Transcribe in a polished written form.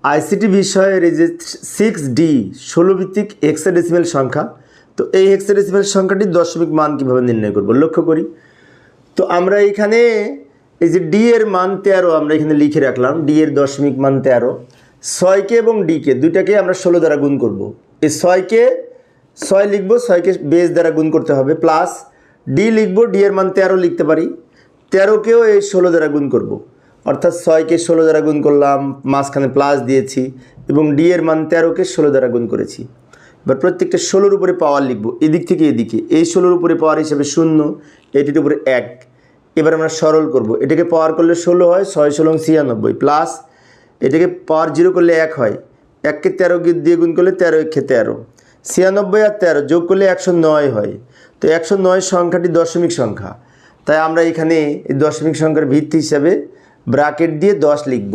ICT বিষয়ের এই যে 6D 16 ভিত্তিক হেক্সাডেসিমাল সংখ্যা। তো এই হেক্সাডেসিমাল সংখ্যাটির দশমিক মান কীভাবে নির্ণয় করব লক্ষ্য করি। তো আমরা এখানে এই যে ডি এর মান 13 আমরা এখানে লিখে রাখলাম, ডি এর দশমিক মান 13। 6কে এবং ডিকে দুইটাকে আমরা 16 দ্বারা গুণ করব। এই 6কে 6 লিখবো, 6কে বেস দ্বারা গুণ করতে হবে, প্লাস ডি লিখবো, ডি এর মান 13 লিখতে পারি, 13কেও এই 16 দ্বারা গুণ করব। অর্থাৎ 6কে 16 দ্বারা গুণ করলাম, মাঝখানে প্লাস দিয়েছি এবং ডি এর মান 13কে 16 দ্বারা গুণ করেছি। এবার প্রত্যেকটা 16-র উপরে পাওয়ার লিখবো, এদিক থেকে এদিকে। এই 16-র উপরে পাওয়ার হিসেবে 0, এটির উপরে 1। এবার আমরা সরল করব, এটাকে পাওয়ার করলে 16 হয়, 6 16 96, প্লাস এটাকে পাওয়ার 0 করলে 1 হয়, 1কে 13 দিয়ে গুণ করলে 13 1 13, 96 আর 13 যোগ করলে 109 হয়। তো 109 সংখ্যাটি দশমিক সংখ্যা, তাই আমরা এখানে এই দশমিক সংখ্যার ভিত্তি হিসাবে ব্র্যাকেট দিয়ে 10 লিখব।